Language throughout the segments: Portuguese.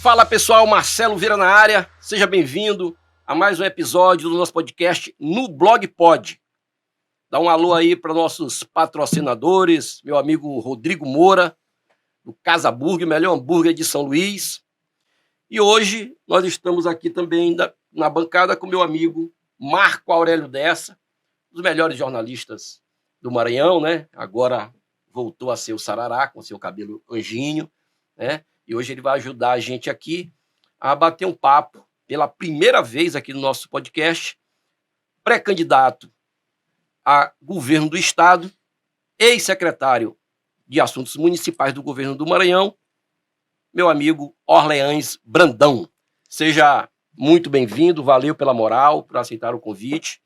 Fala pessoal, Marcelo Vieira na área, seja bem-vindo a mais um episódio do nosso podcast no Blog Pod. Dá um alô aí para nossos patrocinadores, meu amigo Rodrigo Moura, do Casa Burger, melhor hambúrguer de São Luís. E hoje nós estamos aqui também na bancada com meu amigo Marco Aurélio Dessa, um dos melhores jornalistas do Maranhão, né? Agora voltou a ser o Sarará, com seu cabelo anjinho, né? E hoje ele vai ajudar a gente aqui a bater um papo pela primeira vez aqui no nosso podcast, pré-candidato a governo do Estado, ex-secretário de Assuntos Municipais do governo do Maranhão, meu amigo Orleans Brandão. Seja muito bem-vindo, valeu pela moral, por aceitar o convite.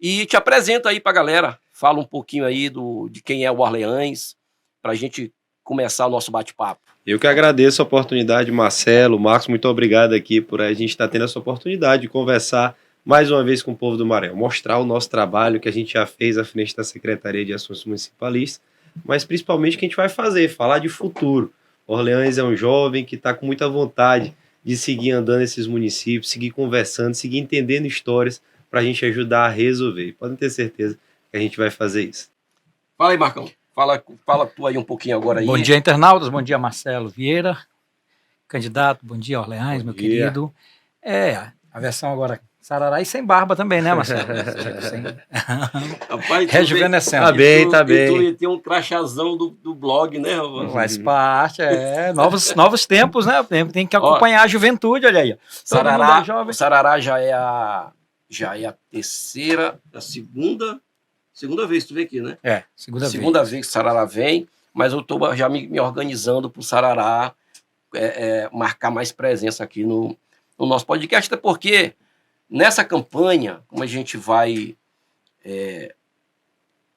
E te apresenta aí para a galera, fala um pouquinho aí de quem é o Orleans, para a gente começar o nosso bate-papo. Eu que agradeço a oportunidade, Marcelo, Marcos, muito obrigado aqui por a gente estar tendo essa oportunidade de conversar mais uma vez com o povo do Maranhão, mostrar o nosso trabalho que a gente já fez à frente da Secretaria de Assuntos Municipalistas, mas principalmente o que a gente vai fazer, falar de futuro. Orleans é um jovem que está com muita vontade de seguir andando nesses municípios, seguir conversando, seguir entendendo histórias para a gente ajudar a resolver. Podem ter certeza que a gente vai fazer isso. Fala aí, Marcão. Fala tu aí um pouquinho agora aí. Bom dia, internautas. Bom dia, Marcelo Vieira, candidato. Bom dia, Orleans, meu querido. A versão agora Sarará e sem barba também, né, Marcelo? Rapaz, rejuvenescendo. Tá bem. Tu tem um crachazão do blog, né? Faz parte, novos tempos, né? Tem que acompanhar a juventude, olha aí. O Sarará já é a segunda vez que tu vem aqui, né? Segunda vez que o Sarará vem, mas eu tô já me organizando pro Sarará marcar mais presença aqui no nosso podcast, até porque nessa campanha, como a gente vai... É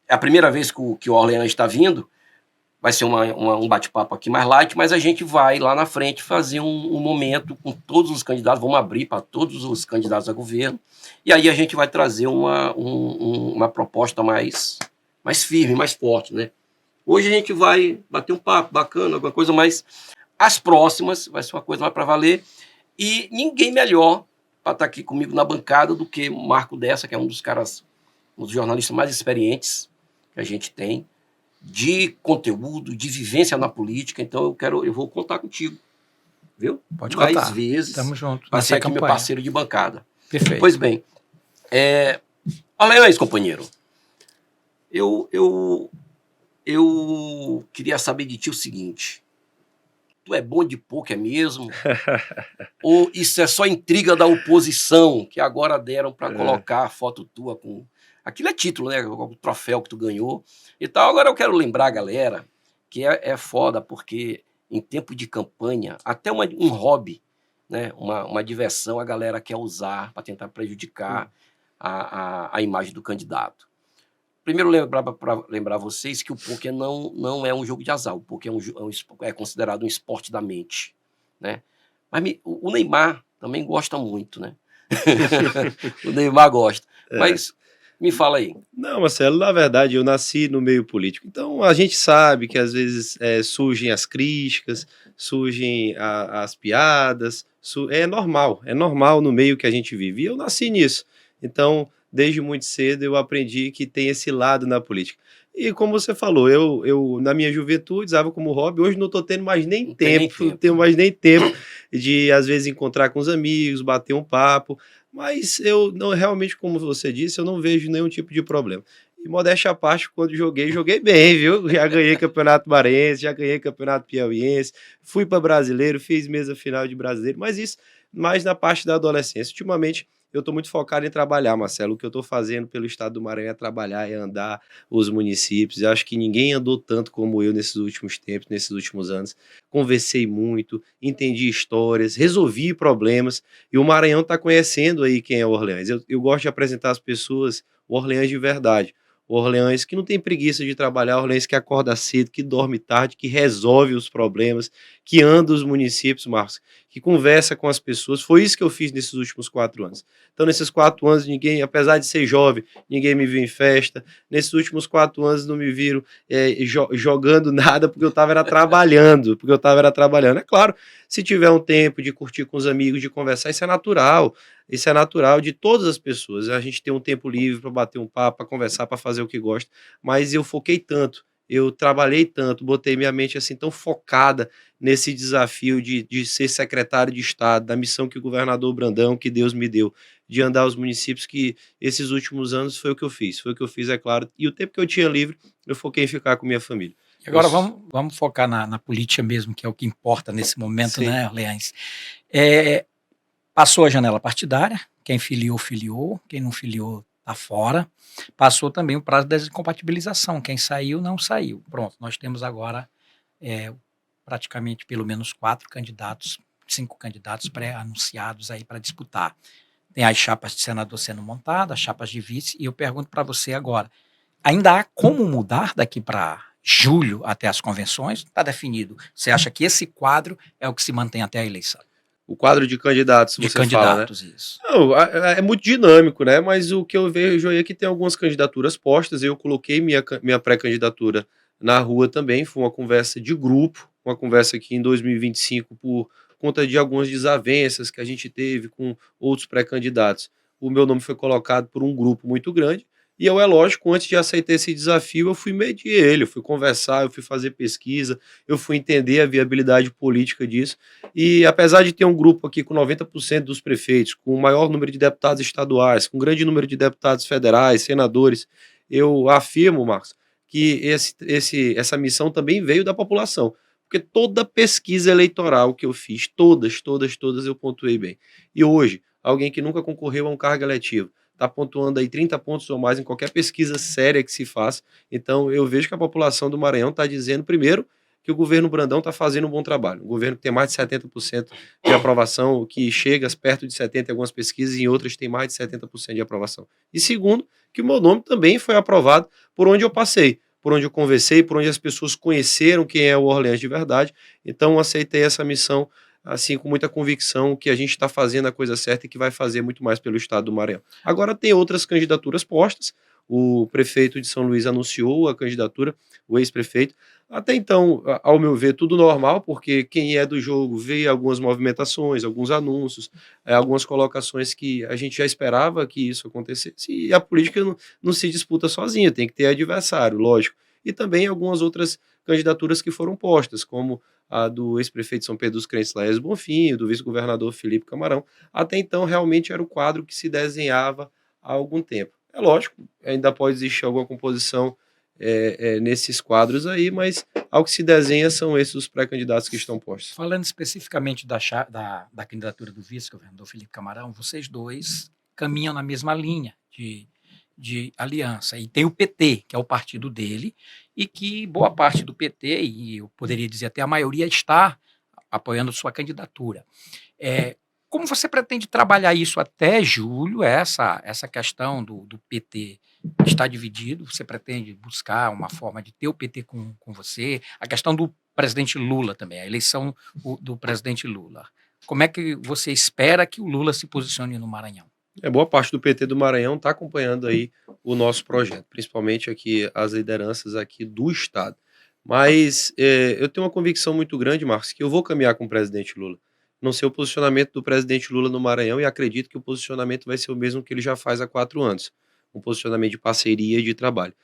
a primeira vez que o Orleans está vindo, vai ser um bate-papo aqui mais light, mas a gente vai lá na frente fazer um momento com todos os candidatos, vamos abrir para todos os candidatos a governo, e aí a gente vai trazer uma proposta mais firme, mais forte, né? Hoje a gente vai bater um papo bacana, alguma coisa mais... As próximas vai ser uma coisa mais para valer, e ninguém melhor para estar aqui comigo na bancada do que o Marco Dessa, que é um dos jornalistas mais experientes que a gente tem, de conteúdo, de vivência na política. Então eu vou contar contigo, viu? Pode contar. Mais vezes. Tamo junto. Vai ser aqui meu parceiro de bancada. Perfeito. Pois bem, Orleans, companheiro, eu queria saber de ti o seguinte: tu é bom de pôquer mesmo? Ou isso é só intriga da oposição, que agora deram para colocar a foto tua com... Aquilo é título, né? O troféu que tu ganhou e tal. Agora eu quero lembrar a galera que é foda, porque em tempo de campanha, até um hobby, né? Uma diversão, a galera quer usar para tentar prejudicar a imagem do candidato. Primeiro, para lembrar vocês que o pôquer não é um jogo de azar. O pôquer é considerado um esporte da mente, né? Mas o Neymar também gosta muito, né? O Neymar gosta. Mas me fala aí. Não, Marcelo, na verdade eu nasci no meio político, então a gente sabe que às vezes surgem as críticas, surgem as piadas, é normal no meio que a gente vive. E eu nasci nisso, então desde muito cedo eu aprendi que tem esse lado na política. E como você falou, eu na minha juventude usava como hobby, hoje não estou tendo mais nem tempo, não tenho mais nem tempo de às vezes encontrar com os amigos, bater um papo, mas eu não, realmente, como você disse, eu não vejo nenhum tipo de problema. E modéstia à parte, quando joguei bem, viu? Já ganhei campeonato maranhense, já ganhei campeonato piauiense, fui para brasileiro, fiz mesa final de brasileiro, mas isso mais na parte da adolescência. Ultimamente, eu estou muito focado em trabalhar, Marcelo. O que eu estou fazendo pelo estado do Maranhão é trabalhar, é andar os municípios. Eu acho que ninguém andou tanto como eu nesses últimos tempos, nesses últimos anos. Conversei muito, entendi histórias, resolvi problemas. E o Maranhão está conhecendo aí quem é o Orleans. Eu gosto de apresentar às pessoas o Orleans de verdade. O Orleans que não tem preguiça de trabalhar, o Orleans que acorda cedo, que dorme tarde, que resolve os problemas, que anda os municípios, Marcos, que conversa com as pessoas. Foi isso que eu fiz nesses últimos 4 anos. Então, nesses 4 anos, ninguém, apesar de ser jovem, ninguém me viu em festa. Nesses últimos 4 anos, não me viram jogando nada, porque eu estava trabalhando. É claro, se tiver um tempo de curtir com os amigos, de conversar, isso é natural. Isso é natural de todas as pessoas. A gente tem um tempo livre para bater um papo, para conversar, para fazer o que gosta. Mas eu foquei tanto, eu trabalhei tanto, botei minha mente assim tão focada nesse desafio de ser secretário de Estado, da missão que o governador Brandão, que Deus me deu, de andar os municípios, que esses últimos anos foi o que eu fiz. Foi o que eu fiz, é claro. E o tempo que eu tinha livre, eu foquei em ficar com minha família. E agora vamos focar na política mesmo, que é o que importa nesse momento, né, Orleans? Passou a janela partidária, quem filiou, filiou, quem não filiou está fora. Passou também o prazo da desincompatibilização, quem saiu, não saiu. Pronto, nós temos agora praticamente pelo menos 5 candidatos pré-anunciados aí para disputar. Tem as chapas de senador sendo montadas, as chapas de vice, e eu pergunto para você agora, ainda há como mudar daqui para julho até as convenções? Está definido. Você acha que esse quadro é o que se mantém até a eleição? O quadro de candidatos, de você candidatos, fala, né? Isso. Não, é muito dinâmico, né? Mas o que eu vejo aí é que tem algumas candidaturas postas. Eu coloquei minha pré-candidatura na rua também. Foi uma conversa de grupo, uma conversa que em 2025, por conta de algumas desavenças que a gente teve com outros pré-candidatos, o meu nome foi colocado por um grupo muito grande. E eu, é lógico, antes de aceitar esse desafio, eu fui medir ele, eu fui conversar, eu fui fazer pesquisa, eu fui entender a viabilidade política disso. E apesar de ter um grupo aqui com 90% dos prefeitos, com o maior número de deputados estaduais, com um grande número de deputados federais, senadores, eu afirmo, Marcos, que essa missão também veio da população. Porque toda pesquisa eleitoral que eu fiz, todas eu pontuei bem. E hoje, alguém que nunca concorreu a um cargo eletivo, está pontuando aí 30 pontos ou mais em qualquer pesquisa séria que se faça. Então, eu vejo que a população do Maranhão está dizendo, primeiro, que o governo Brandão está fazendo um bom trabalho. Um governo que tem mais de 70% de aprovação, que chega perto de 70% em algumas pesquisas e em outras tem mais de 70% de aprovação. E segundo, que o meu nome também foi aprovado por onde eu passei, por onde eu conversei, por onde as pessoas conheceram quem é o Orleans de verdade. Então, eu aceitei essa missão assim, com muita convicção que a gente está fazendo a coisa certa e que vai fazer muito mais pelo estado do Maranhão. Agora tem outras candidaturas postas, o prefeito de São Luís anunciou a candidatura, o ex-prefeito. Até então, ao meu ver, tudo normal, porque quem é do jogo vê algumas movimentações, alguns anúncios, algumas colocações que a gente já esperava que isso acontecesse, e a política não se disputa sozinha, tem que ter adversário, lógico. E também algumas outras candidaturas que foram postas, como a do ex-prefeito de São Pedro dos Crentes, Laércio Bonfim, do vice-governador Felipe Camarão. Até então, realmente era o quadro que se desenhava há algum tempo. É lógico, ainda pode existir alguma composição nesses quadros aí, mas ao que se desenha são esses os pré-candidatos que estão postos. Falando especificamente da candidatura do vice-governador Felipe Camarão, vocês dois caminham na mesma linha de aliança. E tem o PT, que é o partido dele, e que boa parte do PT, e eu poderia dizer até a maioria, está apoiando sua candidatura. Como você pretende trabalhar isso até julho, essa questão do PT está dividido? Você pretende buscar uma forma de ter o PT com você? A questão do presidente Lula também, a eleição do presidente Lula. Como é que você espera que o Lula se posicione no Maranhão? Boa parte do PT do Maranhão está acompanhando aí o nosso projeto, principalmente aqui as lideranças aqui do estado. Mas eu tenho uma convicção muito grande, Marcos, que eu vou caminhar com o presidente Lula. Não sei o posicionamento do presidente Lula no Maranhão e acredito que o posicionamento vai ser o mesmo que ele já faz há 4 anos, um posicionamento de parceria e de trabalho.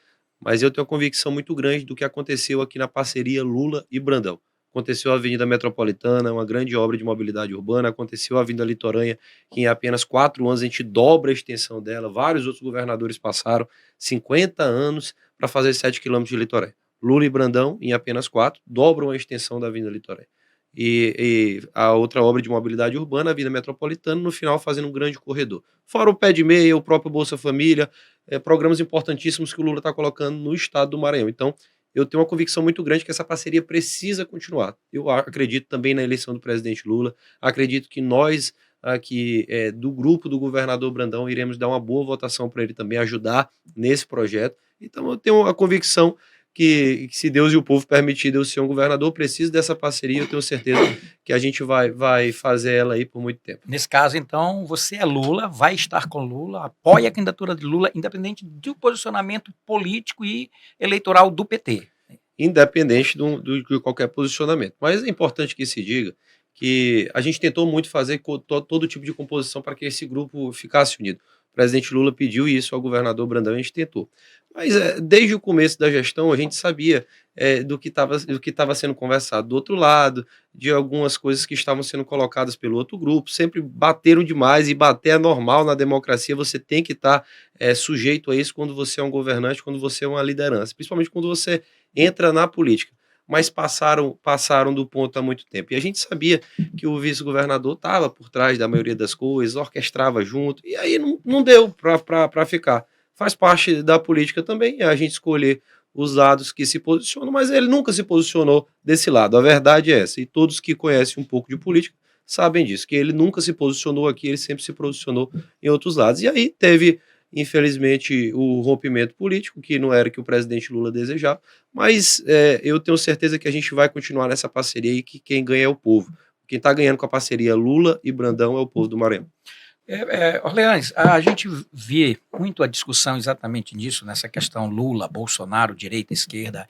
Mas eu tenho uma convicção muito grande do que aconteceu aqui na parceria Lula e Brandão. Aconteceu a Avenida Metropolitana, uma grande obra de mobilidade urbana. Aconteceu a Avenida Litorânea, que em apenas 4 anos a gente dobra a extensão dela. Vários outros governadores passaram 50 anos para fazer 7 quilômetros de Litorânea. Lula e Brandão, em apenas 4, dobram a extensão da Avenida Litorânea. E a outra obra de mobilidade urbana, a Avenida Metropolitana, no final fazendo um grande corredor. Fora o Pé de Meia, o próprio Bolsa Família, programas importantíssimos que o Lula está colocando no estado do Maranhão. Então, eu tenho uma convicção muito grande que essa parceria precisa continuar. Eu acredito também na eleição do presidente Lula, acredito que nós, aqui do grupo do governador Brandão, iremos dar uma boa votação para ele também, ajudar nesse projeto, Então eu tenho a convicção que se Deus e o povo permitir eu ser um governador, eu preciso dessa parceria, eu tenho certeza que a gente vai fazer ela aí por muito tempo. Nesse caso, então, você é Lula, vai estar com Lula, apoia a candidatura de Lula, independente do posicionamento político e eleitoral do PT. Independente de qualquer posicionamento. Mas é importante que se diga que a gente tentou muito fazer todo tipo de composição para que esse grupo ficasse unido. O presidente Lula pediu isso ao governador Brandão e a gente tentou. Mas desde o começo da gestão a gente sabia do que estava sendo conversado do outro lado, de algumas coisas que estavam sendo colocadas pelo outro grupo, sempre bateram demais, e bater é normal na democracia, você tem que estar sujeito a isso quando você é um governante, quando você é uma liderança, principalmente quando você entra na política. Mas passaram do ponto há muito tempo. E a gente sabia que o vice-governador estava por trás da maioria das coisas, orquestrava junto, e aí não deu para ficar. Faz parte da política também, a gente escolher os lados que se posicionam, mas ele nunca se posicionou desse lado. A verdade é essa, e todos que conhecem um pouco de política sabem disso, que ele nunca se posicionou aqui, ele sempre se posicionou em outros lados. E aí teve, infelizmente, o rompimento político, que não era o que o presidente Lula desejava, mas eu tenho certeza que a gente vai continuar nessa parceria e que quem ganha é o povo. Quem está ganhando com a parceria Lula e Brandão é o povo do Maranhão. Orleans, a gente vê muito a discussão exatamente disso, nessa questão Lula, Bolsonaro, direita, esquerda.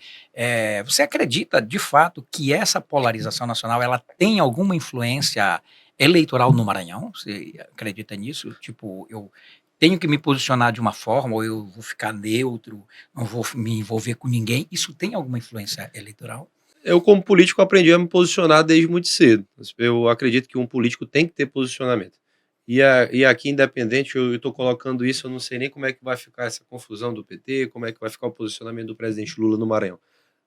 Você acredita, de fato, que essa polarização nacional ela tem alguma influência eleitoral no Maranhão? Você acredita nisso? Tipo, eu tenho que me posicionar de uma forma, ou eu vou ficar neutro, não vou me envolver com ninguém. Isso tem alguma influência eleitoral? Eu, como político, aprendi a me posicionar desde muito cedo. Eu acredito que um político tem que ter posicionamento. E aqui, independente, eu estou colocando isso, eu não sei nem como é que vai ficar essa confusão do PT, como é que vai ficar o posicionamento do presidente Lula no Maranhão.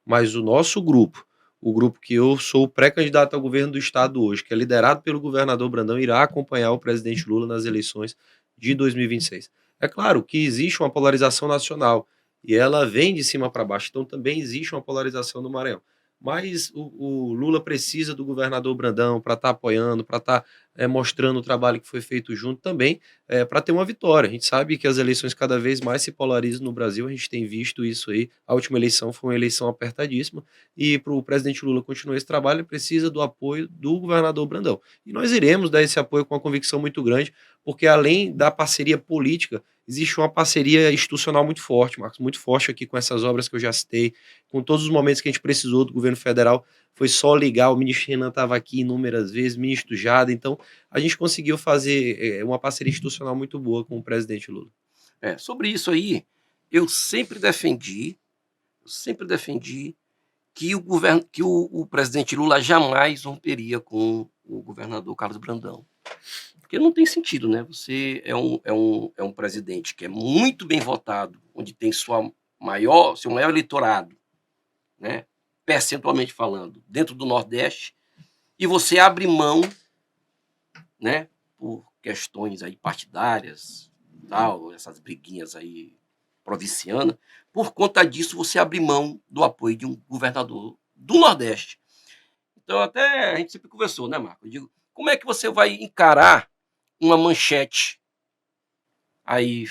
Mas o nosso grupo, o grupo que eu sou pré-candidato ao governo do estado hoje, que é liderado pelo governador Brandão, irá acompanhar o presidente Lula nas eleições de 2026. É claro que existe uma polarização nacional e ela vem de cima para baixo, então também existe uma polarização no Maranhão. Mas o Lula precisa do governador Brandão para estar apoiando, para estar mostrando o trabalho que foi feito junto também, para ter uma vitória. A gente sabe que as eleições cada vez mais se polarizam no Brasil, a gente tem visto isso aí. A última eleição foi uma eleição apertadíssima, e para o presidente Lula continuar esse trabalho, ele precisa do apoio do governador Brandão. E nós iremos dar esse apoio com uma convicção muito grande, porque além da parceria política, existe uma parceria institucional muito forte, Marcos, muito forte aqui com essas obras que eu já citei, com todos os momentos que a gente precisou do governo federal. Foi só ligar, o ministro Renan estava aqui inúmeras vezes, ministro Jada, então a gente conseguiu fazer uma parceria institucional muito boa com o presidente Lula. Sobre isso aí, eu sempre defendi que o presidente Lula jamais romperia com o governador Carlos Brandão. Porque não tem sentido, né? Você é um presidente que é muito bem votado, onde tem seu maior eleitorado, né? Percentualmente falando, dentro do Nordeste, e você abre mão, né, por questões aí partidárias, tal, essas briguinhas aí provincianas, por conta disso você abre mão do apoio de um governador do Nordeste. Então até a gente sempre conversou, né, Marco? Eu digo, como é que você vai encarar uma manchete aí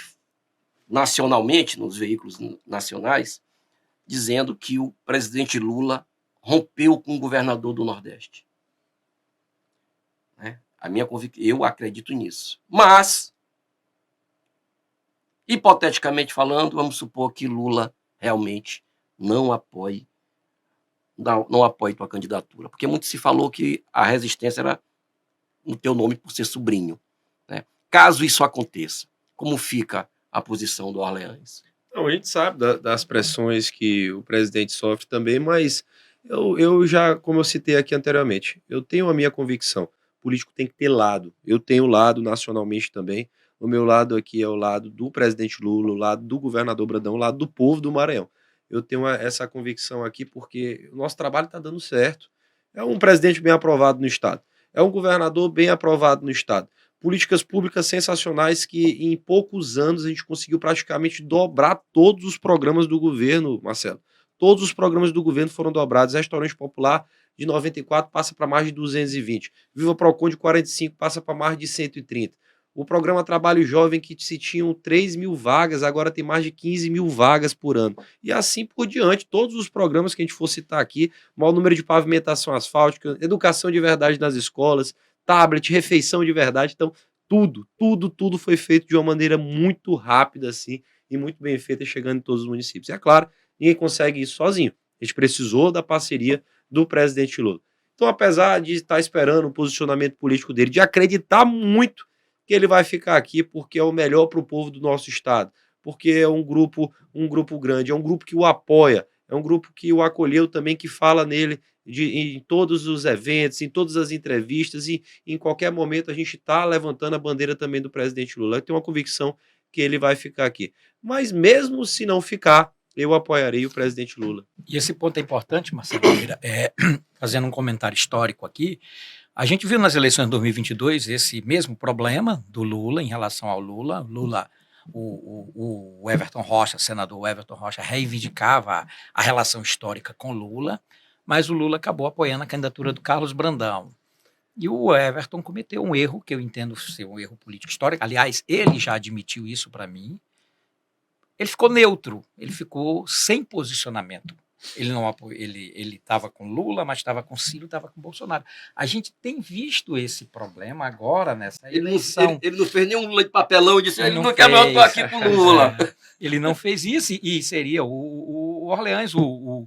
nacionalmente, nos veículos nacionais, dizendo que o presidente Lula rompeu com o governador do Nordeste? Né? Eu acredito nisso. Mas, hipoteticamente falando, vamos supor que Lula realmente não apoie tua candidatura. Porque muito se falou que a resistência era no teu nome por ser sobrinho. Né? Caso isso aconteça, como fica a posição do Orleans? Não, a gente sabe das pressões que o presidente sofre também, mas eu já, como eu citei aqui anteriormente, eu tenho a minha convicção. O político tem que ter lado. Eu tenho lado nacionalmente também. O meu lado aqui é o lado do presidente Lula, o lado do governador Brandão, o lado do povo do Maranhão. Eu tenho essa convicção aqui porque o nosso trabalho está dando certo. É um presidente bem aprovado no Estado. É um governador bem aprovado no Estado. Políticas públicas sensacionais que em poucos anos a gente conseguiu praticamente dobrar todos os programas do governo, Marcelo. Todos os programas do governo foram dobrados. Restaurante Popular de 94 passa para mais de 220. Viva Procon de 45 passa para mais de 130. O programa Trabalho Jovem, que se tinham 3 mil vagas, agora tem mais de 15 mil vagas por ano. E assim por diante, todos os programas que a gente for citar aqui, maior número de pavimentação asfáltica, educação de verdade nas escolas, tablet, refeição de verdade. Então, tudo foi feito de uma maneira muito rápida, assim, e muito bem feita, chegando em todos os municípios. E é claro, ninguém consegue isso sozinho. A gente precisou da parceria do presidente Lula. Então, apesar de estar esperando o posicionamento político dele, de acreditar muito que ele vai ficar aqui porque é o melhor para o povo do nosso estado, porque é um grupo grande, é um grupo que o apoia, é um grupo que o acolheu também, que fala nele em todos os eventos, em todas as entrevistas, e em qualquer momento a gente está levantando a bandeira também do presidente Lula. Eu tenho uma convicção que ele vai ficar aqui. Mas mesmo se não ficar, eu apoiarei o presidente Lula. E esse ponto é importante, Marcelo Vieira, fazendo um comentário histórico aqui. A gente viu nas eleições de 2022 esse mesmo problema do Lula em relação ao Lula. O Everton Rocha, senador Everton Rocha, reivindicava a relação histórica com Lula, mas o Lula acabou apoiando a candidatura do Carlos Brandão. E o Everton cometeu um erro, que eu entendo ser um erro político histórico. Aliás, ele já admitiu isso para mim. Ele ficou neutro, ele ficou sem posicionamento. Ele não ele estava com Lula, mas estava com Ciro, estava com Bolsonaro. A gente tem visto esse problema agora nessa eleição. Ele não fez nenhum Lula de papelão e disse, ele não quer fez, mais, eu estou aqui com Lula. Ele não fez isso e seria o Orleans, o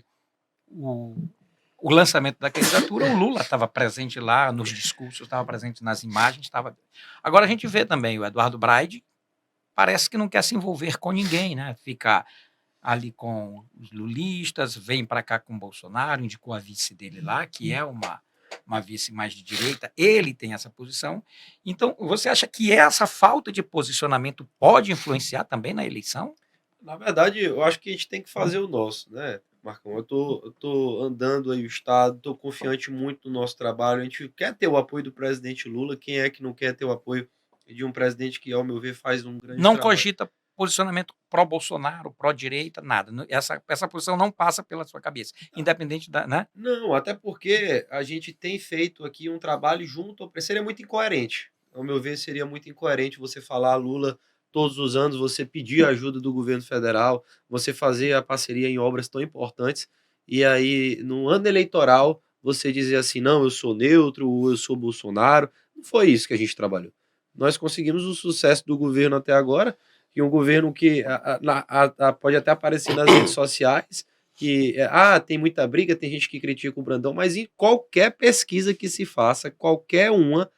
lançamento da candidatura, o Lula estava presente lá nos discursos, estava presente nas imagens. Estava. Agora a gente vê também o Eduardo Braide, parece que não quer se envolver com ninguém, né? Fica ali com os lulistas, vem para cá com o Bolsonaro, indicou a vice dele lá, que é uma vice mais de direita, ele tem essa posição. Então, você acha que essa falta de posicionamento pode influenciar também na eleição? Na verdade, eu acho que a gente tem que fazer o nosso, né, Marcão? Eu tô andando aí o estado, tô confiante muito no nosso trabalho. A gente quer ter o apoio do presidente Lula. Quem é que não quer ter o apoio de um presidente que, ao meu ver, faz um grande Não trabalho? cogita posicionamento pró-Bolsonaro, pró-direita, nada. Essa posição não passa pela sua cabeça, independente da, né? Não, até porque a gente tem feito aqui um trabalho junto. Seria muito incoerente. Ao meu ver, seria muito incoerente você falar Lula todos os anos, você pedir a ajuda do governo federal, você fazer a parceria em obras tão importantes, e aí, no ano eleitoral, você dizer assim, não, eu sou neutro, ou eu sou Bolsonaro. Não foi isso que a gente trabalhou. Nós conseguimos o sucesso do governo até agora, que um governo que pode até aparecer nas redes sociais, que tem muita briga, tem gente que critica o Brandão, mas em qualquer pesquisa que se faça, qualquer uma,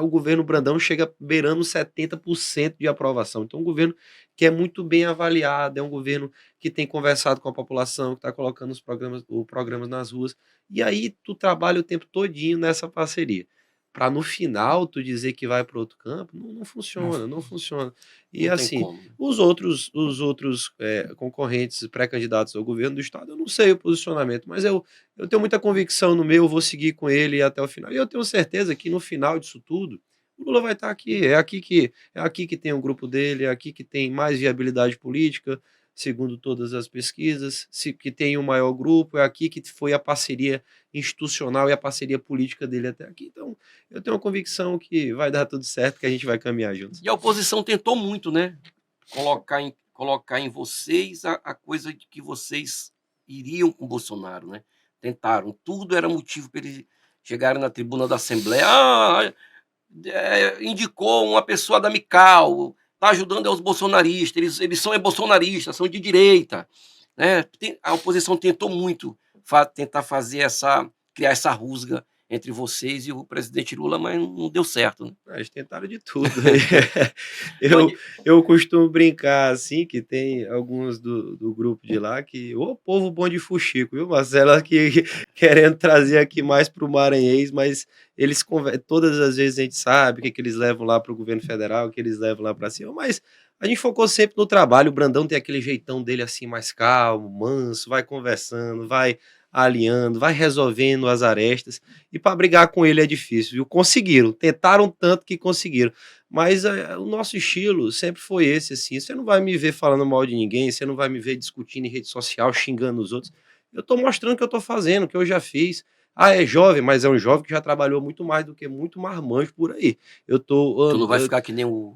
o governo Brandão chega beirando 70% de aprovação. Então, um governo que é muito bem avaliado, é um governo que tem conversado com a população, que está colocando os programas nas ruas, e aí tu trabalha o tempo todinho nessa parceria. Para no final tu dizer que vai para outro campo, não funciona, não funciona. E Não tem assim, como. os outros concorrentes pré-candidatos ao governo do estado, eu não sei o posicionamento, mas eu tenho muita convicção no meu, eu vou seguir com ele até o final. E eu tenho certeza que no final disso tudo, o Lula vai estar aqui. É aqui que tem o grupo dele, é aqui que tem mais viabilidade política, segundo todas as pesquisas, que tem o maior grupo, é aqui que foi a parceria institucional e a parceria política dele até aqui. Então, eu tenho uma convicção que vai dar tudo certo, que a gente vai caminhar juntos. E a oposição tentou muito, né? Colocar em vocês a coisa de que vocês iriam com o Bolsonaro, né? Tentaram. Tudo era motivo para eles chegarem na tribuna da Assembleia. Indicou uma pessoa da Mical, está ajudando os bolsonaristas, eles são bolsonaristas, são de direita. Né? A oposição tentou muito tentar criar essa rusga entre vocês e o presidente Lula, mas não deu certo. Né? Eles tentaram de tudo. eu costumo brincar assim, que tem alguns do grupo de lá que, ô povo bom de fuxico, viu, Marcelo, que querendo trazer aqui mais para o maranhês, mas eles todas as vezes a gente sabe o que eles levam lá para o governo federal, o que eles levam lá para cima, mas a gente focou sempre no trabalho. O Brandão tem aquele jeitão dele assim, mais calmo, manso, vai conversando, vai alinhando, vai resolvendo as arestas, e para brigar com ele é difícil, viu? Conseguiram, tentaram tanto que conseguiram, mas o nosso estilo sempre foi esse, assim, você não vai me ver falando mal de ninguém, você não vai me ver discutindo em rede social, xingando os outros, eu estou mostrando o que eu estou fazendo, o que eu já fiz. Ah, é jovem, mas é um jovem que já trabalhou muito mais do que muito marmanjo por aí. Tu não vai ficar que nem o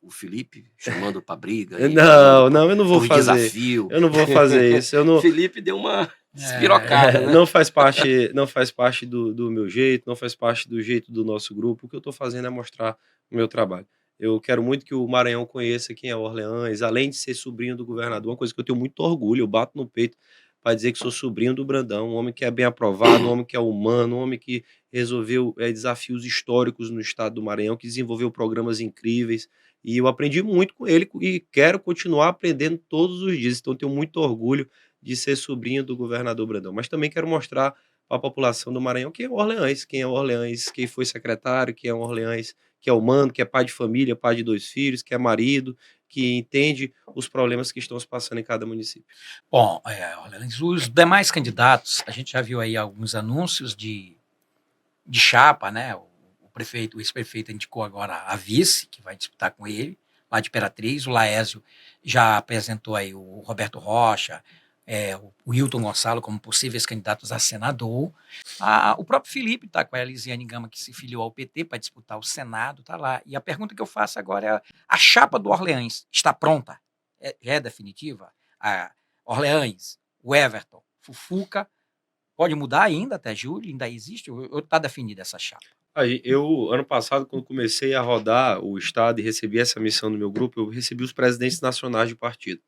Felipe, chamando pra briga aí, Não, eu não vou por fazer. desafio. Eu não vou fazer isso. Eu não, Felipe deu uma despirocada, né? não faz parte do meu jeito, não faz parte do jeito do nosso grupo. O que eu estou fazendo é mostrar o meu trabalho. Eu quero muito que o Maranhão conheça quem é Orleans, além de ser sobrinho do governador, uma coisa que eu tenho muito orgulho, eu bato no peito para dizer que sou sobrinho do Brandão, um homem que é bem aprovado, um homem que é humano, um homem que resolveu desafios históricos no estado do Maranhão, que desenvolveu programas incríveis, e eu aprendi muito com ele e quero continuar aprendendo todos os dias, então eu tenho muito orgulho de ser sobrinho do governador Brandão, mas também quero mostrar para a população do Maranhão quem é Orleans, quem foi secretário, quem é Orleans, que é humano, que é pai de família, pai de 2 filhos, que é marido, que entende os problemas que estão se passando em cada município. Bom, Orleans, os demais candidatos, a gente já viu aí alguns anúncios de chapa, né? O ex-prefeito indicou agora a vice, que vai disputar com ele, lá de Imperatriz. O Laésio já apresentou aí o Roberto Rocha, o Hilton Gonçalo como possíveis candidatos a senador. O próprio Felipe está com a Elisiane Gama, que se filiou ao PT para disputar o Senado, está lá. E a pergunta que eu faço agora é: a chapa do Orleans está pronta? Já é definitiva? A Orleans, o Everton, Fufuca, pode mudar ainda até julho? Ainda existe? Ou está definida essa chapa? Aí, ano passado, quando comecei a rodar o estado e recebi essa missão do meu grupo, eu recebi os presidentes nacionais de partido.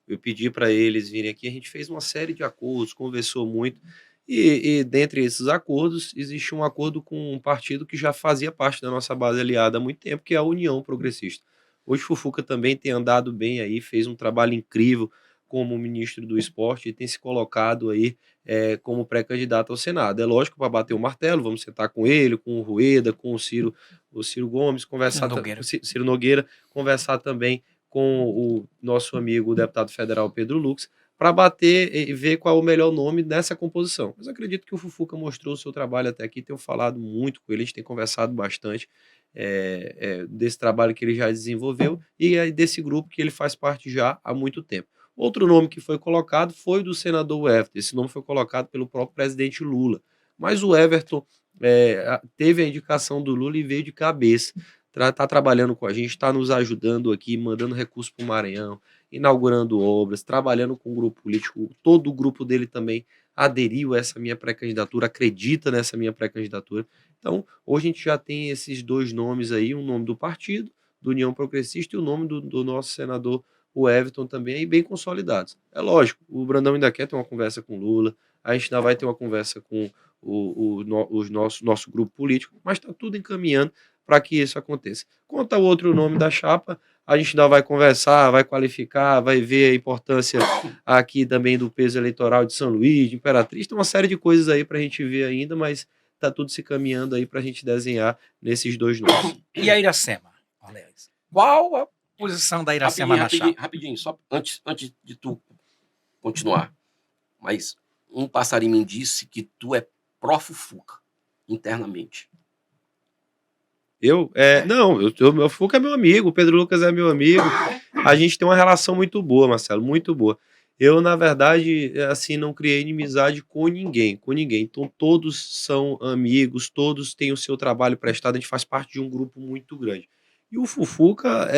Eu pedi para eles virem aqui, a gente fez uma série de acordos, conversou muito, e dentre esses acordos, existe um acordo com um partido que já fazia parte da nossa base aliada há muito tempo, que é a União Progressista. Hoje Fufuca também tem andado bem aí, fez um trabalho incrível como ministro do esporte e tem se colocado aí como pré-candidato ao Senado. É lógico, para bater o martelo, vamos sentar com ele, com o Rueda, com o Ciro Gomes, conversar Nogueira. Ciro Nogueira, conversar também com o nosso amigo, o deputado federal Pedro Lux, para bater e ver qual é o melhor nome nessa composição. Mas acredito que o Fufuca mostrou o seu trabalho até aqui, tenho falado muito com ele, a gente tem conversado bastante desse trabalho que ele já desenvolveu e desse grupo que ele faz parte já há muito tempo. Outro nome que foi colocado foi o do senador Everton. Esse nome foi colocado pelo próprio presidente Lula. Mas o Everton teve a indicação do Lula e veio de cabeça. Está trabalhando com a gente, está nos ajudando aqui, mandando recursos para o Maranhão, inaugurando obras, trabalhando com o grupo político. Todo o grupo dele também aderiu a essa minha pré-candidatura, acredita nessa minha pré-candidatura. Então, hoje a gente já tem esses 2 nomes aí, um nome do partido, do União Progressista, e o nome do nosso senador, o Everton, também, aí bem consolidados. É lógico, o Brandão ainda quer ter uma conversa com o Lula, a gente ainda vai ter uma conversa com o nosso grupo político, mas está tudo encaminhando para que isso aconteça. Quanto ao outro nome da chapa, a gente ainda vai conversar, vai qualificar, vai ver a importância aqui também do peso eleitoral de São Luís, de Imperatriz, tem uma série de coisas aí para a gente ver ainda, mas está tudo se caminhando aí para a gente desenhar nesses 2 nomes. E a Iracema, Orleans? Qual a posição da Iracema na chapa? Rapidinho, só antes de tu continuar. Mas um passarinho me disse que tu é pró-Fufuca, internamente. Não, o Fuca é meu amigo, o Pedro Lucas é meu amigo. A gente tem uma relação muito boa, Marcelo, muito boa. Eu, na verdade, assim, não criei inimizade com ninguém. Então, todos são amigos, todos têm o seu trabalho prestado, a gente faz parte de um grupo muito grande. E o Fufuca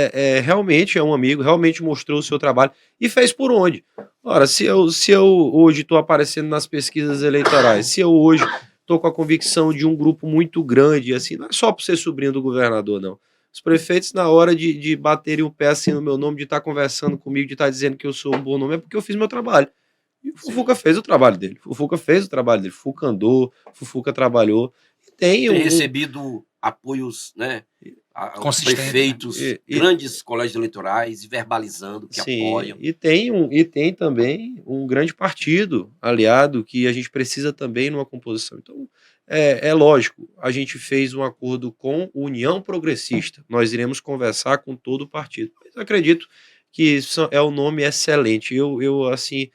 realmente é um amigo, realmente mostrou o seu trabalho e fez por onde? Ora, se eu hoje estou aparecendo nas pesquisas eleitorais, se eu hoje estou com a convicção de um grupo muito grande, assim, não é só por ser sobrinho do governador, não. Os prefeitos, na hora de baterem o pé assim no meu nome, de estar conversando comigo, de estar dizendo que eu sou um bom nome, é porque eu fiz meu trabalho. E o Fufuca fez o trabalho dele. Fufuca andou, Fufuca trabalhou. Tem recebido apoios, né? Aos prefeitos, grandes colégios eleitorais, verbalizando que apoiam. E tem também um grande partido aliado que a gente precisa também numa composição. Então, é lógico, a gente fez um acordo com União Progressista. Nós iremos conversar com todo o partido. Mas acredito que é um nome excelente. Eu assim,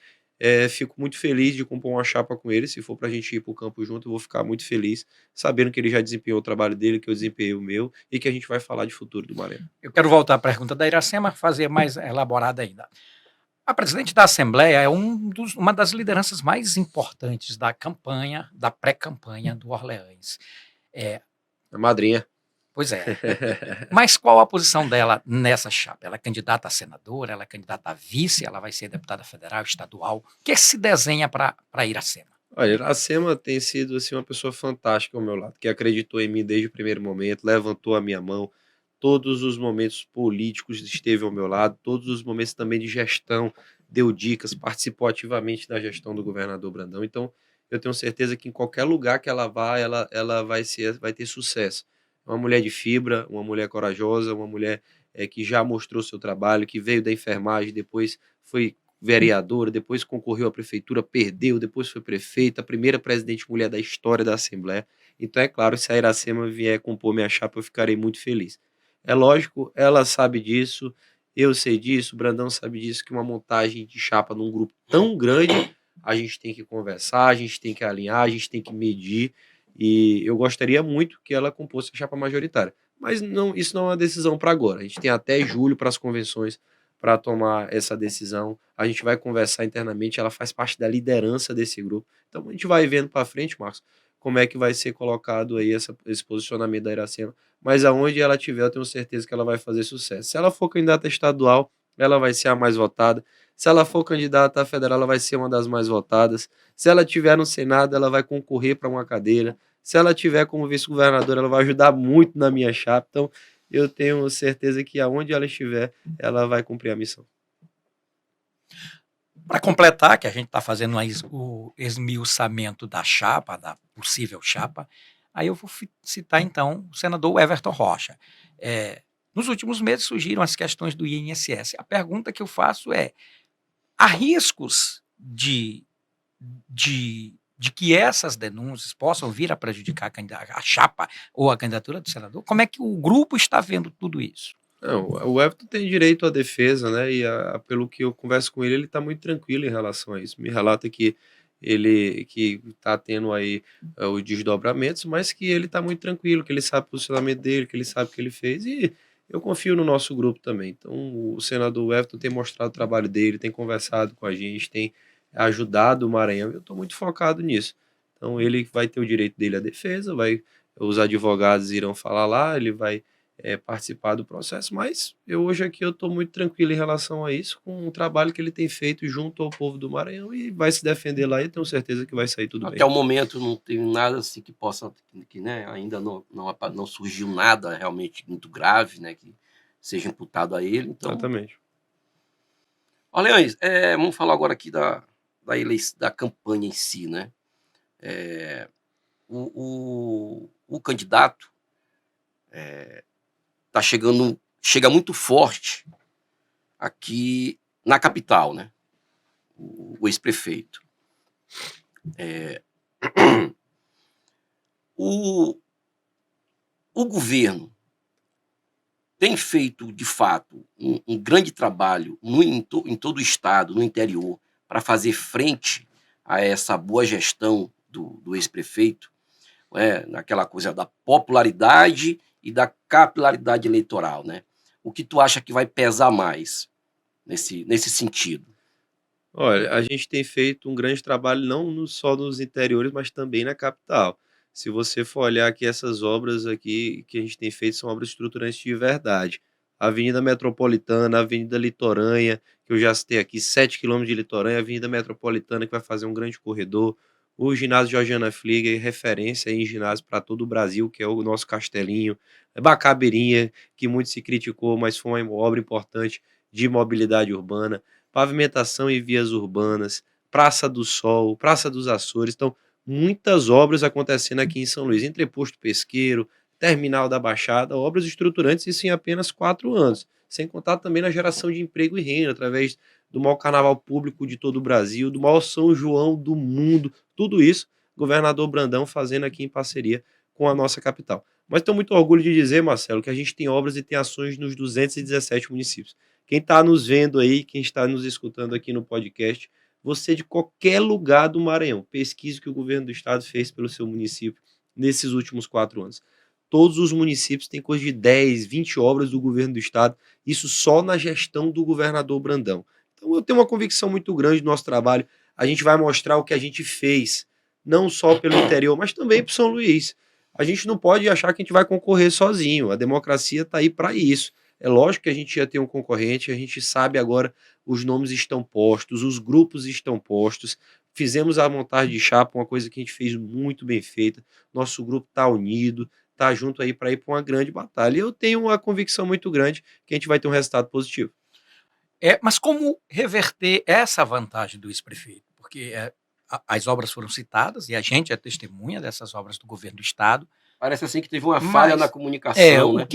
fico muito feliz de compor uma chapa com ele. Se for para a gente ir para o campo junto, eu vou ficar muito feliz, sabendo que ele já desempenhou o trabalho dele, que eu desempenhei o meu, e que a gente vai falar de futuro do Maranhão. Eu quero voltar à pergunta da Iracema, fazer mais elaborada ainda. A presidente da Assembleia é uma das lideranças mais importantes da campanha, da pré-campanha do Orleans. A madrinha. Pois é. Mas qual a posição dela nessa chapa? Ela é candidata a senadora, ela é candidata a vice, ela vai ser deputada federal, estadual. O que se desenha para Iracema? Olha, Iracema tem sido assim, uma pessoa fantástica ao meu lado, que acreditou em mim desde o primeiro momento, levantou a minha mão, todos os momentos políticos esteve ao meu lado, todos os momentos também de gestão, deu dicas, participou ativamente da gestão do governador Brandão. Então, eu tenho certeza que em qualquer lugar que ela vá, ela vai ter sucesso. Uma mulher de fibra, uma mulher corajosa, uma mulher que já mostrou seu trabalho, que veio da enfermagem, depois foi vereadora, depois concorreu à prefeitura, perdeu, depois foi prefeita, a primeira presidente mulher da história da Assembleia. Então, é claro, se a Iracema vier compor minha chapa, eu ficarei muito feliz. É lógico, ela sabe disso, eu sei disso, o Brandão sabe disso, que uma montagem de chapa num grupo tão grande, a gente tem que conversar, a gente tem que alinhar, a gente tem que medir, e eu gostaria muito que ela compôsse a chapa majoritária. Mas não, isso não é uma decisão para agora. A gente tem até julho para as convenções para tomar essa decisão. A gente vai conversar internamente, ela faz parte da liderança desse grupo. Então a gente vai vendo para frente, Marcos, como é que vai ser colocado aí esse posicionamento da Iracema. Mas aonde ela tiver, eu tenho certeza que ela vai fazer sucesso. Se ela for candidata estadual, ela vai ser a mais votada. Se ela for candidata a federal, ela vai ser uma das mais votadas. Se ela tiver no Senado, ela vai concorrer para uma cadeira. Se ela tiver como vice-governadora, ela vai ajudar muito na minha chapa. Então, eu tenho certeza que aonde ela estiver, ela vai cumprir a missão. Para completar, que a gente está fazendo o esmiuçamento da chapa, da possível chapa, aí eu vou citar então o senador Everton Rocha. Nos últimos meses surgiram as questões do INSS. A pergunta que eu faço é: há riscos de que essas denúncias possam vir a prejudicar a chapa ou a candidatura do senador? Como é que o grupo está vendo tudo isso? Não, o Everton tem direito à defesa, né? E pelo que eu converso com ele está muito tranquilo em relação a isso. Me relata que ele que está tendo aí os desdobramentos, mas que ele está muito tranquilo, que ele sabe o posicionamento dele, que ele sabe o que ele fez, e eu confio no nosso grupo também. Então, o senador Everton tem mostrado o trabalho dele, tem conversado com a gente, tem ajudado o Maranhão, eu estou muito focado nisso. Então, ele vai ter o direito dele à defesa, os advogados irão falar lá, ele vai participar do processo, mas hoje aqui eu estou muito tranquilo em relação a isso, com o trabalho que ele tem feito junto ao povo do Maranhão, e vai se defender lá, e tenho certeza que vai sair tudo bem. Até o momento não tem nada assim que possa, né, ainda não surgiu nada realmente muito grave, né, que seja imputado a ele. Então, exatamente. Orleans, vamos falar agora aqui da campanha em si, né? O candidato chega muito forte aqui na capital, né? O ex-prefeito. O governo tem feito, de fato, um grande trabalho em todo o estado, no interior, para fazer frente a essa boa gestão do ex-prefeito, naquela coisa da popularidade e da capilaridade eleitoral, né? O que tu acha que vai pesar mais nesse sentido? Olha, a gente tem feito um grande trabalho não só nos interiores, mas também na capital. Se você for olhar aqui essas obras aqui que a gente tem feito, são obras estruturantes de verdade. Avenida Metropolitana, Avenida Litorânea, que eu já citei aqui, 7 quilômetros de Litorânea, Avenida Metropolitana, que vai fazer um grande corredor. O ginásio Georgiana Flieger, referência em ginásio para todo o Brasil, que é o nosso Castelinho. Bacabeirinha, que muito se criticou, mas foi uma obra importante de mobilidade urbana. Pavimentação e vias urbanas, Praça do Sol, Praça dos Açores. Então, muitas obras acontecendo aqui em São Luís, entreposto pesqueiro, terminal da Baixada, obras estruturantes, isso em apenas 4 anos. Sem contar também na geração de emprego e renda, através do maior carnaval público de todo o Brasil, do maior São João do mundo, tudo isso, governador Brandão fazendo aqui em parceria com a nossa capital. Mas tenho muito orgulho de dizer, Marcelo, que a gente tem obras e tem ações nos 217 municípios. Quem está nos vendo aí, quem está nos escutando aqui no podcast, você de qualquer lugar do Maranhão, pesquise o que o governo do estado fez pelo seu município nesses últimos 4 anos. Todos os municípios têm coisa de 10, 20 obras do governo do estado, isso só na gestão do governador Brandão. Então eu tenho uma convicção muito grande do nosso trabalho. A gente vai mostrar o que a gente fez, não só pelo interior, mas também para São Luís. A gente não pode achar que a gente vai concorrer sozinho. A democracia está aí para isso. É lógico que a gente ia ter um concorrente, a gente sabe agora, os nomes estão postos, os grupos estão postos. Fizemos a montagem de chapa, uma coisa que a gente fez muito bem feita. Nosso grupo está unido, está junto aí para ir para uma grande batalha. E eu tenho uma convicção muito grande que a gente vai ter um resultado positivo. Mas como reverter essa vantagem do ex-prefeito? Porque as obras foram citadas e a gente é testemunha dessas obras do governo do estado. Parece assim que teve uma falha na comunicação, né?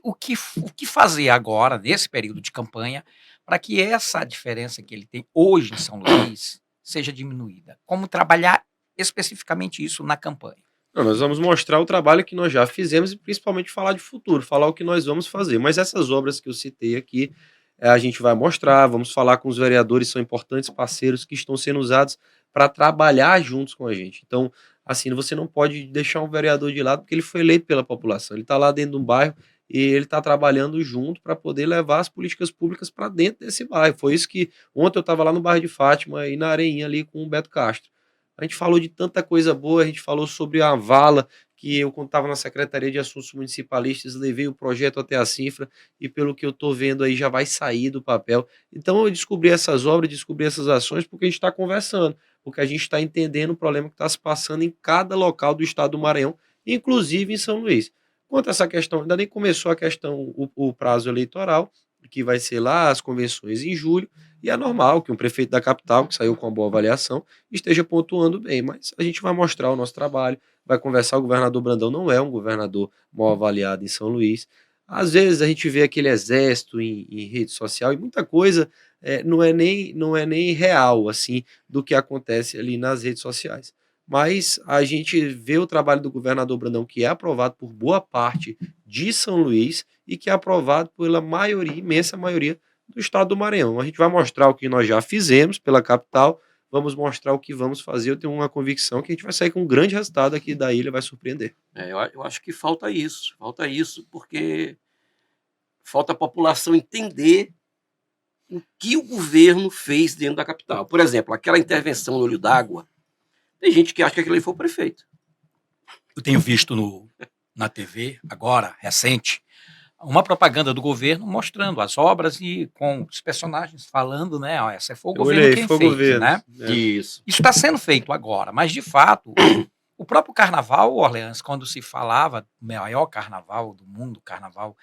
O que fazer agora, nesse período de campanha, para que essa diferença que ele tem hoje em São Luís seja diminuída? Como trabalhar especificamente isso na campanha? Não, nós vamos mostrar o trabalho que nós já fizemos e principalmente falar de futuro, falar o que nós vamos fazer. Mas essas obras que eu citei aqui, a gente vai mostrar, vamos falar com os vereadores, são importantes parceiros que estão sendo usados para trabalhar juntos com a gente. Então, assim, você não pode deixar um vereador de lado porque ele foi eleito pela população. Ele está lá dentro de um bairro e ele está trabalhando junto para poder levar as políticas públicas para dentro desse bairro. Foi isso que ontem eu estava lá no bairro de Fátima e na Areinha ali com o Beto Castro. A gente falou de tanta coisa boa, a gente falou sobre a vala, que eu, quando estava na Secretaria de Assuntos Municipalistas, levei o projeto até a cifra e pelo que eu estou vendo aí já vai sair do papel. Então eu descobri essas obras, descobri essas ações porque a gente está conversando, porque a gente está entendendo o problema que está se passando em cada local do estado do Maranhão, inclusive em São Luís. Quanto a essa questão, ainda nem começou a questão, o prazo eleitoral, que vai ser lá as convenções em julho, e é normal que um prefeito da capital, que saiu com uma boa avaliação, esteja pontuando bem, mas a gente vai mostrar o nosso trabalho, vai conversar. O governador Brandão não é um governador mal avaliado em São Luís. Às vezes a gente vê aquele exército em rede social e muita coisa não é nem real assim do que acontece ali nas redes sociais. Mas a gente vê o trabalho do governador Brandão, que é aprovado por boa parte de São Luís e que é aprovado pela maioria, imensa maioria do estado do Maranhão. A gente vai mostrar o que nós já fizemos pela capital, vamos mostrar o que vamos fazer. Eu tenho uma convicção que a gente vai sair com um grande resultado aqui da ilha, vai surpreender. Eu acho que falta isso, porque falta a população entender o que o governo fez dentro da capital. Por exemplo, aquela intervenção no olho d'água, tem gente que acha que aquele foi o prefeito. Eu tenho visto na TV, agora, recente, uma propaganda do governo mostrando as obras e com os personagens falando, né? Ó, essa foi o governo quem fez, né? Isso. Isso está sendo feito agora, mas de fato, o próprio carnaval, Orleans, quando se falava do maior carnaval do mundo, carnaval,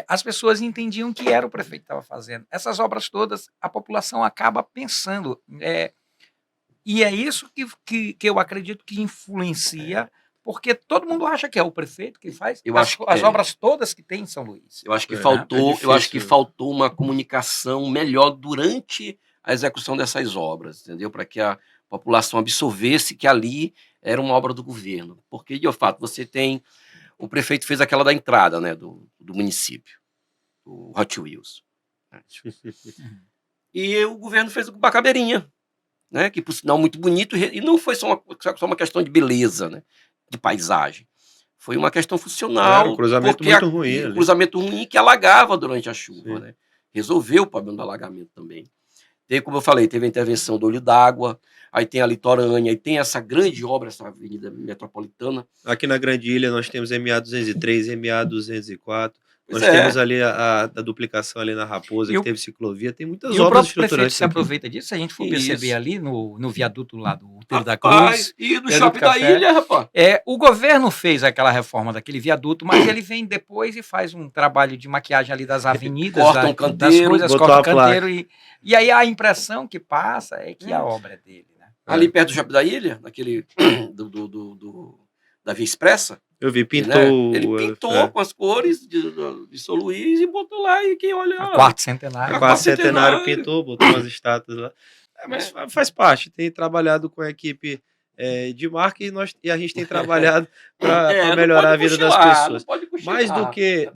as pessoas entendiam que era o prefeito que estava fazendo. Essas obras todas, a população acaba pensando. E é isso que eu acredito que influencia, porque todo mundo acha que é o prefeito que faz as obras todas que tem em São Luís. Eu acho que faltou uma comunicação melhor durante a execução dessas obras, entendeu? Para que a população absorvesse que ali era uma obra do governo. Porque, de fato, o prefeito fez aquela da entrada, né, do município, o Hot Wheels. E o governo fez o Bacabeirinha, né, que por sinal muito bonito, e não foi só uma questão de beleza, né, de paisagem. Foi uma questão funcional. Um cruzamento muito ruim. Um cruzamento ruim que alagava durante a chuva, né? Resolveu o problema do alagamento também. Como eu falei, teve a intervenção do olho d'água, aí tem a litorânea, aí tem essa grande obra, essa avenida metropolitana. Aqui na Grande Ilha nós temos MA 203, MA 204. Nós temos ali a duplicação ali na Raposa, que teve ciclovia, tem muitas obras estruturantes. E o próprio prefeito se aproveita disso, se a gente for perceber ali no viaduto lá do Outeiro da Cruz. E do Shopping da Ilha, rapaz. O governo fez aquela reforma daquele viaduto, mas ele vem depois e faz um trabalho de maquiagem ali das avenidas, corta um canteiro, corta o canteiro, e aí a impressão que passa é que a obra é dele, né? Ali perto do Shopping da Ilha, naquele da Via Expressa. Eu vi, pintou. Ele pintou com as cores de São Luís e botou lá, e quem olha... Quarto centenário. Quarto centenário pintou, botou umas estátuas lá. Mas faz parte, tem trabalhado com a equipe de marca e a gente tem trabalhado para melhorar a vida das pessoas. Mais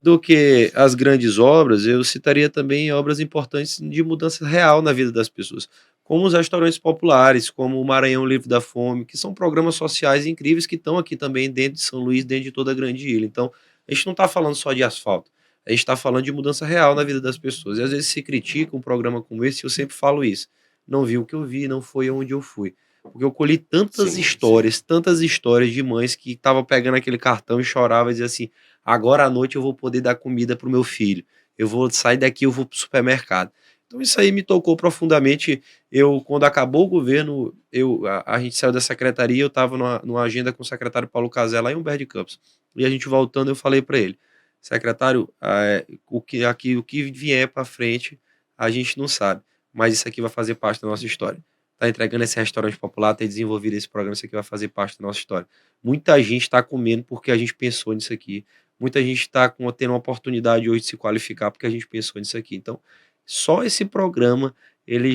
do que as grandes obras, eu citaria também obras importantes de mudança real na vida das pessoas, como os restaurantes populares, como o Maranhão Livre da Fome, que são programas sociais incríveis que estão aqui também dentro de São Luís, dentro de toda a Grande Ilha. Então, a gente não está falando só de asfalto, A gente está falando de mudança real na vida das pessoas. E às vezes se critica um programa como esse, eu sempre falo isso. Não vi o que eu vi, não foi onde eu fui. Porque eu colhi tantas histórias de mães que estavam pegando aquele cartão e choravam e diziam assim, agora à noite eu vou poder dar comida para o meu filho. Eu vou sair daqui, eu vou para o supermercado. Então isso aí me tocou profundamente. Quando acabou o governo, a gente saiu da secretaria, eu estava numa agenda com o secretário Paulo Casé lá em Humberto de Campos. E a gente voltando, eu falei para ele, secretário, o que vier para frente, a gente não sabe, mas isso aqui vai fazer parte da nossa história. Tá entregando esse restaurante popular, ter desenvolvido esse programa, isso aqui vai fazer parte da nossa história. Muita gente está comendo porque a gente pensou nisso aqui. Muita gente está tendo uma oportunidade hoje de se qualificar porque a gente pensou nisso aqui. Então, só esse programa, eu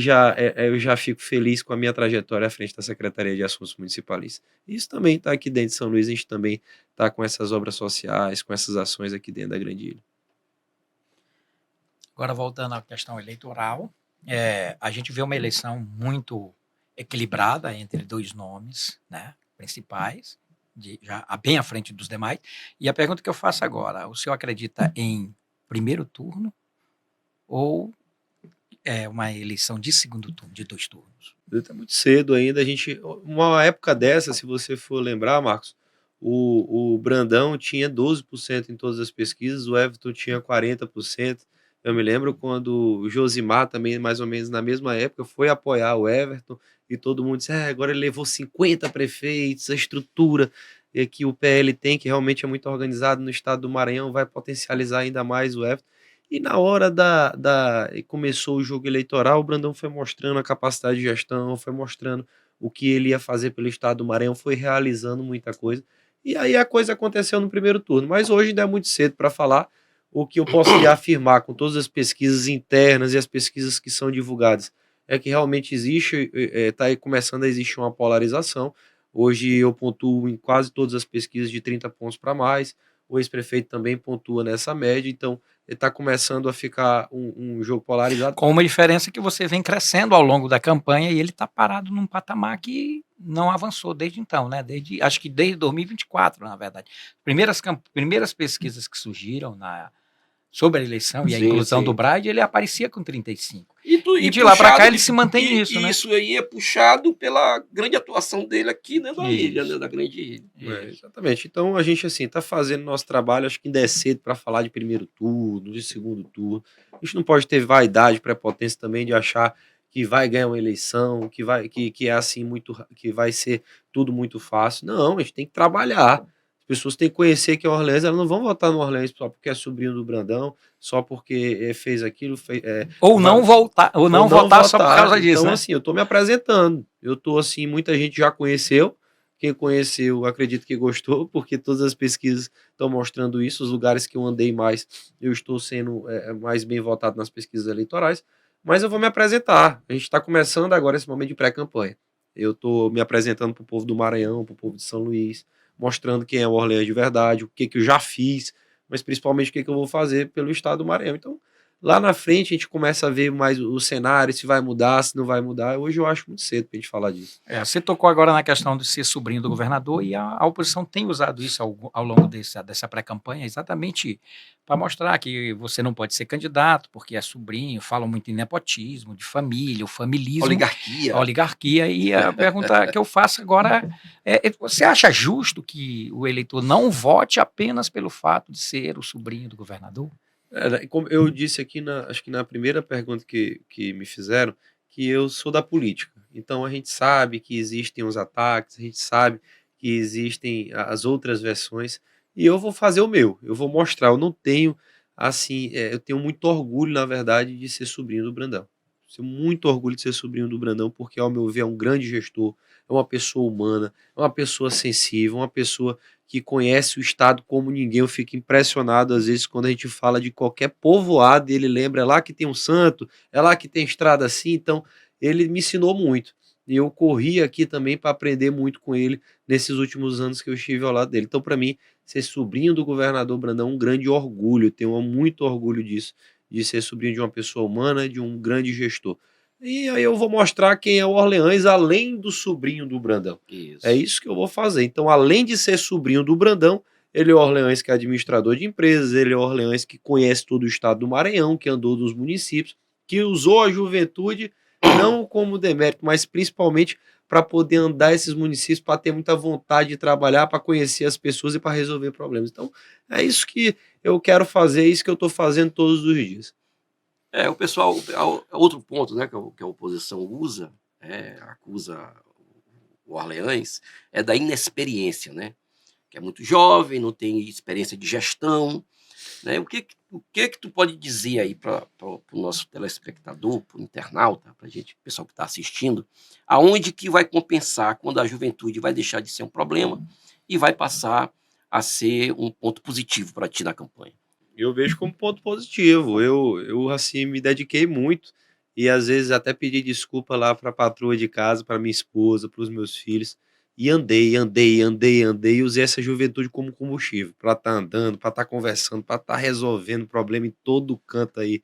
já fico feliz com a minha trajetória à frente da Secretaria de Assuntos Municipalistas. Isso também está aqui dentro de São Luís, a gente também está com essas obras sociais, com essas ações aqui dentro da Grande Ilha. Agora, voltando à questão eleitoral, a gente vê uma eleição muito equilibrada entre dois nomes, né, principais, já bem à frente dos demais. E a pergunta que eu faço agora, o senhor acredita em primeiro turno ou uma eleição de segundo turno, de 2 turnos? Está muito cedo ainda. Uma época dessa, se você for lembrar, Marcos, o Brandão tinha 12% em todas as pesquisas, o Everton tinha 40%. Eu me lembro quando o Josimar, também mais ou menos na mesma época, foi apoiar o Everton e todo mundo disse: agora ele levou 50 prefeitos, a estrutura que o PL tem, que realmente é muito organizado no estado do Maranhão, vai potencializar ainda mais o Everton. E na hora começou o jogo eleitoral, o Brandão foi mostrando a capacidade de gestão, foi mostrando o que ele ia fazer pelo estado do Maranhão, foi realizando muita coisa. E aí a coisa aconteceu no primeiro turno. Mas hoje ainda é muito cedo para falar. O que eu posso lhe afirmar com todas as pesquisas internas e as pesquisas que são divulgadas é que realmente está começando a existir uma polarização. Hoje eu pontuo em quase todas as pesquisas de 30 pontos para mais. O ex-prefeito também pontua nessa média. Então, está começando a ficar um jogo polarizado. Com uma diferença que você vem crescendo ao longo da campanha e ele está parado num patamar que não avançou desde então, né? Acho que desde 2024, na verdade. Primeiras pesquisas que surgiram sobre a eleição e a inclusão do Brade, ele aparecia com 35. E de lá para cá ele se mantém nisso, né? Isso aí é puxado pela grande atuação dele aqui dentro da ilha, né, da Grande Ilha. Exatamente. Então a gente assim está fazendo nosso trabalho. Acho que ainda é cedo para falar de primeiro turno, de segundo turno. A gente não pode ter vaidade, prepotência também de achar que vai ganhar uma eleição, que é assim que vai ser tudo muito fácil. Não, a gente tem que trabalhar. As pessoas têm que conhecer que é Orleans, elas não vão votar no Orleans só porque é sobrinho do Brandão, só porque fez aquilo. Ou não votar só por causa disso. Então, né? assim, eu estou me apresentando. Eu estou assim, muita gente já conheceu. Quem conheceu, acredito que gostou, porque todas as pesquisas estão mostrando isso. Os lugares que eu andei mais, eu estou sendo mais bem votado nas pesquisas eleitorais. Mas eu vou me apresentar. A gente está começando agora esse momento de pré-campanha. Eu estou me apresentando para o povo do Maranhão, para o povo de São Luís, mostrando quem é o Orleans de verdade, o que eu já fiz, mas principalmente o que eu vou fazer pelo estado do Maranhão. Então, lá na frente a gente começa a ver mais o cenário, se vai mudar, se não vai mudar. Hoje eu acho muito cedo para a gente falar disso. Você tocou agora na questão de ser sobrinho do governador e a oposição tem usado isso ao longo dessa pré-campanha exatamente para mostrar que você não pode ser candidato porque é sobrinho, falam muito em nepotismo, de família, o familismo. Oligarquia. E a pergunta que eu faço agora você acha justo que o eleitor não vote apenas pelo fato de ser o sobrinho do governador? Como eu disse aqui, acho que na primeira pergunta que me fizeram, que eu sou da política. Então a gente sabe que existem os ataques, a gente sabe que existem as outras versões, e eu vou fazer o meu, eu vou mostrar. Eu não tenho, assim, eu tenho muito orgulho, na verdade, de ser sobrinho do Brandão. Tenho muito orgulho de ser sobrinho do Brandão, porque, ao meu ver, é um grande gestor, é uma pessoa humana, é uma pessoa sensível, uma pessoa que conhece o estado como ninguém. Eu fico impressionado às vezes quando a gente fala de qualquer povoado e ele lembra, é lá que tem um santo, é lá que tem estrada assim. Então ele me ensinou muito e eu corri aqui também para aprender muito com ele nesses últimos anos que eu estive ao lado dele. Então, para mim, ser sobrinho do governador Brandão é um grande orgulho. Eu tenho muito orgulho disso, de ser sobrinho de uma pessoa humana, de um grande gestor. E aí eu vou mostrar quem é o Orleans, além do sobrinho do Brandão. Isso. É isso que eu vou fazer. Então, além de ser sobrinho do Brandão, Ele é o Orleans que é administrador de empresas, ele é o Orleans que conhece todo o estado do Maranhão, que andou nos municípios, que usou a juventude não como demérito, mas principalmente para poder andar esses municípios, para ter muita vontade de trabalhar, para conhecer as pessoas e para resolver problemas. Então, é isso que eu quero fazer, é isso que eu estou fazendo todos os dias. O pessoal, outro ponto, né, que a oposição usa, acusa o Orleans, é da inexperiência, né? Que é muito jovem, não tem experiência de gestão, né? O que tu pode dizer aí para o nosso telespectador, para o internauta, para gente, pessoal que está assistindo, aonde que vai compensar quando a juventude vai deixar de ser um problema e vai passar a ser um ponto positivo para ti na campanha? Eu vejo como ponto positivo. Eu assim, me dediquei muito e às vezes até pedi desculpa lá para a patroa de casa, para minha esposa, para os meus filhos. E andei, e usei essa juventude como combustível, para estar andando, para estar conversando, para estar resolvendo problema em todo canto aí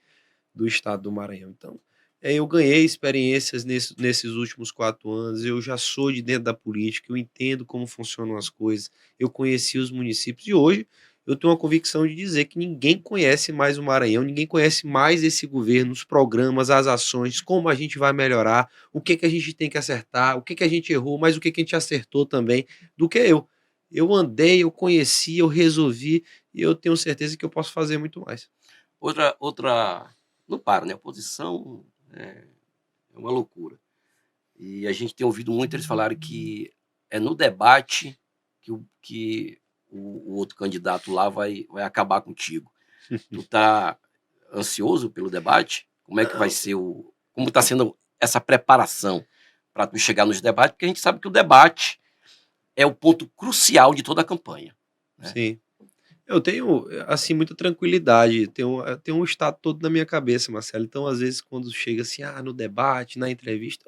do estado do Maranhão. Então, eu ganhei experiências nesses últimos 4 anos, eu já sou de dentro da política, eu entendo como funcionam as coisas, eu conheci os municípios e hoje eu tenho uma convicção de dizer que ninguém conhece mais o Maranhão, ninguém conhece mais esse governo, os programas, as ações, como a gente vai melhorar, o que que a gente tem que acertar, o que que a gente errou, mas o que que a gente acertou também, do que eu. Eu andei, eu conheci, eu resolvi e eu tenho certeza que eu posso fazer muito mais. Outra, não para, né? A oposição é uma loucura. E a gente tem ouvido muito eles falarem que é no debate que o outro candidato lá vai acabar contigo. Tu tá ansioso pelo debate? Como é que vai ser como está sendo essa preparação para tu chegar nos debates? Porque a gente sabe que o debate é o ponto crucial de toda a campanha, né? Sim. Eu tenho, assim, muita tranquilidade, tenho um estado todo na minha cabeça, Marcelo. Então, às vezes, quando chega assim, no debate, na entrevista,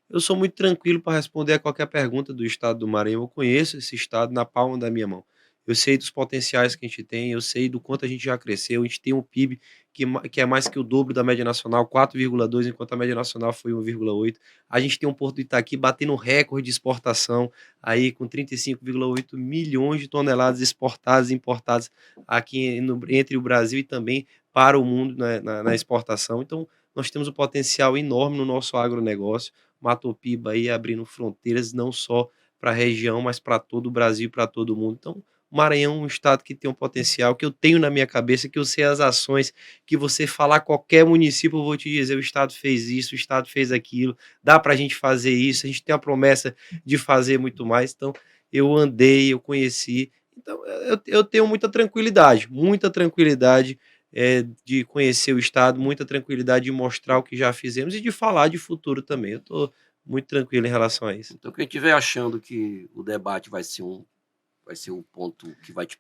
eu sou muito tranquilo para responder a qualquer pergunta do estado do Maranhão. Eu conheço esse estado na palma da minha mão. Eu sei dos potenciais que a gente tem, eu sei do quanto a gente já cresceu. A gente tem um PIB que é mais que o dobro da média nacional, 4,2, enquanto a média nacional foi 1,8. A gente tem um Porto do Itaqui batendo recorde de exportação, aí com 35,8 milhões de toneladas exportadas e importadas aqui entre o Brasil e também para o mundo, né, na exportação. Então, nós temos um potencial enorme no nosso agronegócio. Matopiba aí abrindo fronteiras não só para a região, mas para todo o Brasil e para todo o mundo. Então, o Maranhão é um estado que tem um potencial, que eu tenho na minha cabeça, que eu sei as ações, que você falar qualquer município, eu vou te dizer, o estado fez isso, o estado fez aquilo, dá para a gente fazer isso, a gente tem a promessa de fazer muito mais. Então, eu andei, eu conheci. Então, eu tenho muita tranquilidade de conhecer o estado, muita tranquilidade de mostrar o que já fizemos e de falar de futuro também. Eu estou muito tranquilo em relação a isso. Então, quem estiver achando que o debate vai ser o ponto que vai te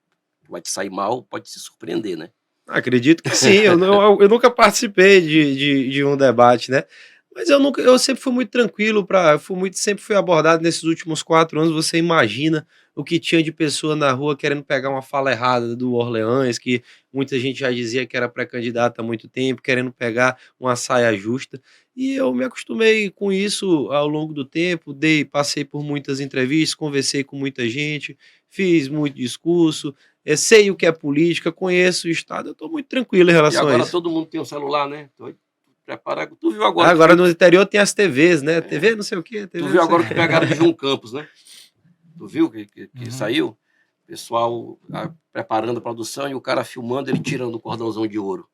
sair mal, pode se surpreender, né? Acredito que sim, eu nunca participei de um debate, né? Mas eu sempre fui muito tranquilo sempre fui abordado nesses últimos 4 anos. Você imagina o que tinha de pessoa na rua querendo pegar uma fala errada do Orleans, que muita gente já dizia que era pré-candidato há muito tempo, querendo pegar uma saia justa. E eu me acostumei com isso ao longo do tempo, passei por muitas entrevistas, conversei com muita gente, fiz muito discurso, sei o que é política, conheço o Estado, eu estou muito tranquilo em E relação a agora isso. todo mundo tem um celular, né? Tu viu agora Agora no interior tem as TVs, né? TV não sei o quê, tu TV viu não sei o agora quê. que pegaram de João Campos, né? Tu viu que Uhum. saiu? Pessoal preparando a produção e o cara filmando ele tirando o cordãozão de ouro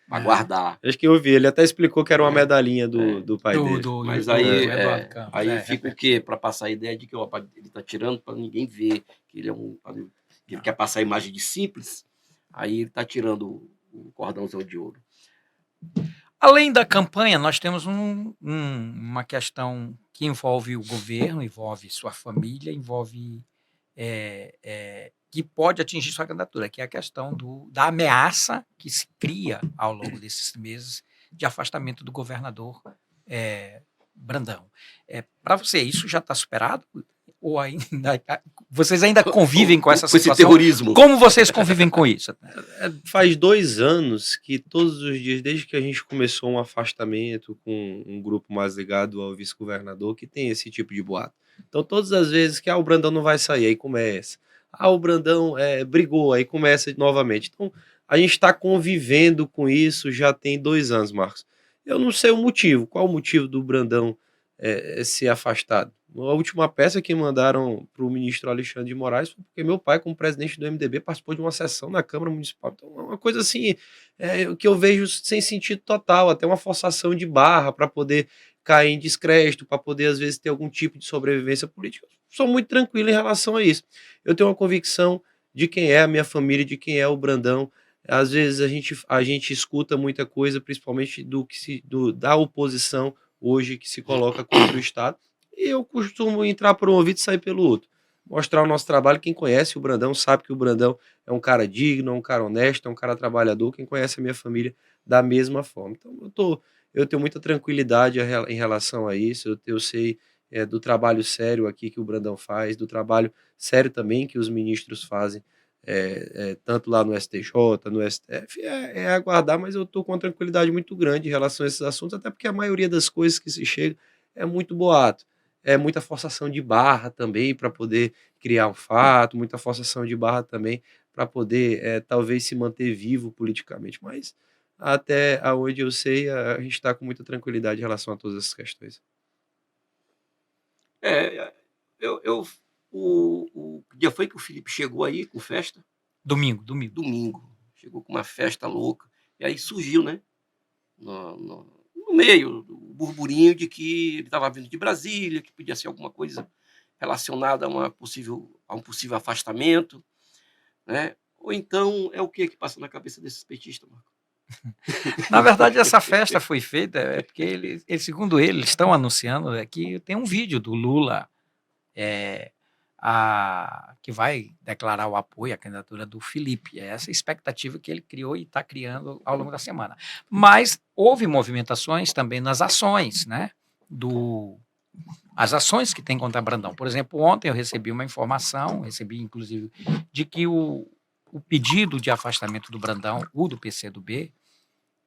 para guardar. Acho que eu vi, ele até explicou que era uma É, medalhinha é. do pai dele. Mas Do aí, Eduardo Campos. aí fica o quê? Para passar a ideia de que ele tá tirando para ninguém ver que ele que ele quer passar a imagem de simples. Aí ele tá tirando o cordãozão de ouro. Além da campanha, nós temos uma questão que envolve o governo, envolve sua família, envolve que pode atingir sua candidatura, que é a questão da ameaça que se cria ao longo desses meses de afastamento do governador Brandão. Para você, isso já está superado? Ou ainda vocês ainda convivem com essa esse situação? terrorismo. Como vocês convivem com isso? Faz 2 anos que todos os dias, desde que a gente começou um afastamento com um grupo mais ligado ao vice-governador, que tem esse tipo de boato. Então, todas as vezes que o Brandão não vai sair, aí começa. o Brandão brigou, aí começa novamente. Então, a gente está convivendo com isso já tem 2 anos, Marcos. Eu não sei o motivo, qual o motivo do Brandão ser afastado. A última peça que mandaram para o ministro Alexandre de Moraes foi porque meu pai, como presidente do MDB, participou de uma sessão na Câmara Municipal. Então, é uma coisa assim, que eu vejo sem sentido total, até uma forçação de barra para poder cair em descrédito, para poder, às vezes, ter algum tipo de sobrevivência política. Eu sou muito tranquilo em relação a isso. Eu tenho uma convicção de quem é a minha família, de quem é o Brandão. Às vezes a gente escuta muita coisa, principalmente da oposição hoje que se coloca contra o Estado, e eu costumo entrar por um ouvido e sair pelo outro. Mostrar o nosso trabalho. Quem conhece o Brandão sabe que o Brandão é um cara digno, é um cara honesto, é um cara trabalhador. Quem conhece a minha família da mesma forma. Então eu tenho muita tranquilidade em relação a isso. Eu sei do trabalho sério aqui que o Brandão faz, do trabalho sério também que os ministros fazem, tanto lá no STJ, no STF, aguardar, mas eu estou com uma tranquilidade muito grande em relação a esses assuntos, até porque a maioria das coisas que se chega é muito boato, é muita forçação de barra também para poder criar um fato, muita forçação de barra também para poder talvez se manter vivo politicamente, mas até aonde eu sei, a gente está com muita tranquilidade em relação a todas essas questões. É, eu que dia foi que o Felipe chegou aí com festa? Domingo. Domingo. Chegou com uma festa louca. E aí surgiu, né? No meio, o burburinho de que ele estava vindo de Brasília, que podia ser alguma coisa relacionada a um possível afastamento, né? Ou então é o que passa na cabeça desses petistas, Marco? Na verdade, essa festa foi feita porque segundo eles estão anunciando que tem um vídeo do Lula que vai declarar o apoio à candidatura do Felipe. É essa expectativa que ele criou e está criando ao longo da semana. Mas houve movimentações também nas ações, né? As ações que tem contra Brandão. Por exemplo, ontem eu recebi uma informação, inclusive, de que o pedido de afastamento do Brandão, o do PCdoB,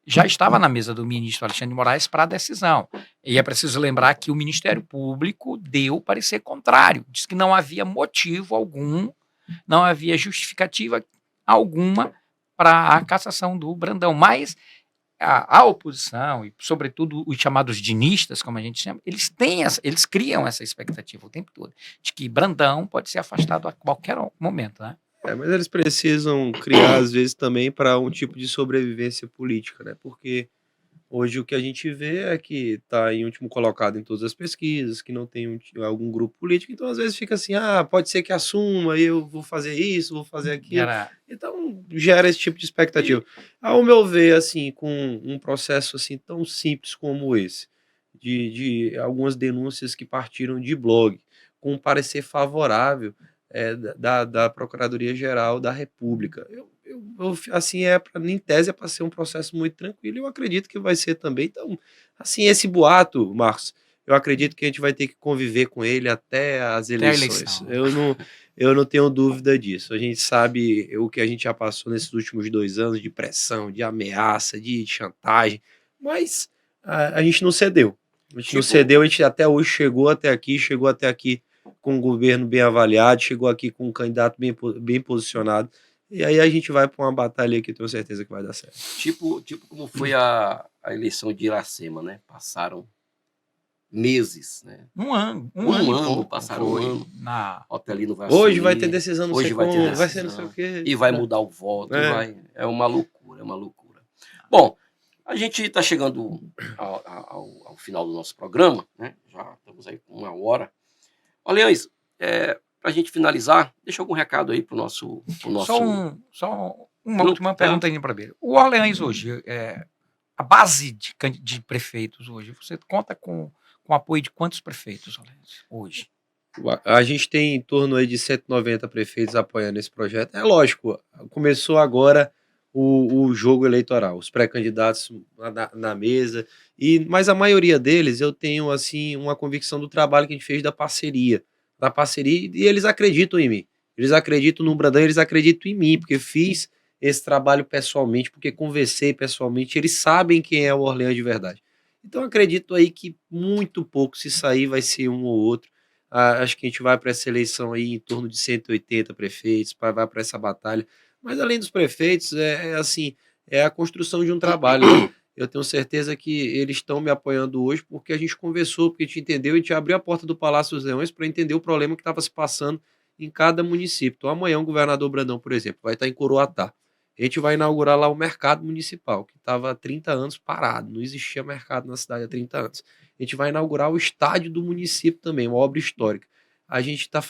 já estava na mesa do ministro Alexandre de Moraes para a decisão. E é preciso lembrar que o Ministério Público deu parecer contrário, disse que não havia motivo algum, não havia justificativa alguma para a cassação do Brandão. Mas a oposição, e sobretudo os chamados dinistas, como a gente chama, eles criam essa expectativa o tempo todo, de que Brandão pode ser afastado a qualquer momento, né? Mas eles precisam criar, às vezes, também para um tipo de sobrevivência política, né? Porque hoje o que a gente vê é que está em último colocado em todas as pesquisas, que não tem algum grupo político, então às vezes fica assim, pode ser que assuma, eu vou fazer isso, vou fazer aquilo. Então gera esse tipo de expectativa. Ao meu ver, assim, com um processo assim tão simples como esse, de algumas denúncias que partiram de blog, com um parecer favorável da Procuradoria-Geral da República. Assim, em tese, é para ser um processo muito tranquilo, e eu acredito que vai ser também. Então, assim, esse boato, Marcos, eu acredito que a gente vai ter que conviver com ele até as eleições. Eu não tenho dúvida disso. A gente sabe o que a gente já passou nesses últimos 2 anos de pressão, de ameaça, de chantagem, mas a gente não cedeu. A gente não cedeu, a gente até hoje chegou até aqui com um governo bem avaliado, chegou aqui com um candidato bem posicionado, e aí a gente vai para uma batalha que eu tenho certeza que vai dar certo. Tipo como foi a eleição de Iracema, né? Passaram meses, né? Um ano passaram um ano. Otelino vai hoje vai ter decisão, não sei como, vai ser não sei o quê. E vai mudar o voto, é uma loucura. Bom, a gente está chegando ao final do nosso programa, né? Já estamos aí com 1 hora. Aliás, para a gente finalizar, deixa algum recado aí para o nosso... Só uma última pergunta aí para ver. O Orleans hoje, a base de prefeitos hoje, você conta com o apoio de quantos prefeitos, Orleans, hoje? A gente tem em torno aí de 190 prefeitos apoiando esse projeto. É lógico, começou agora o jogo eleitoral, os pré-candidatos na mesa, mas a maioria deles eu tenho assim uma convicção do trabalho que a gente fez da parceria, e eles acreditam em mim, eles acreditam no Brandão, eles acreditam em mim, porque fiz esse trabalho pessoalmente, porque conversei pessoalmente, eles sabem quem é o Orleans de verdade. Então acredito aí que muito pouco, se sair vai ser um ou outro, Acho que a gente vai para essa eleição aí em torno de 180 prefeitos, vai para essa batalha. Mas além dos prefeitos, assim, é a construção de um trabalho, né? Eu tenho certeza que eles estão me apoiando hoje porque a gente conversou, porque a gente entendeu, a gente abriu a porta do Palácio dos Leões para entender o problema que estava se passando em cada município. Então amanhã o governador Brandão, por exemplo, vai estar em Coroatá. A gente vai inaugurar lá o mercado municipal, que estava há 30 anos parado, não existia mercado na cidade há 30 anos. A gente vai inaugurar o estádio do município também, uma obra histórica. A gente está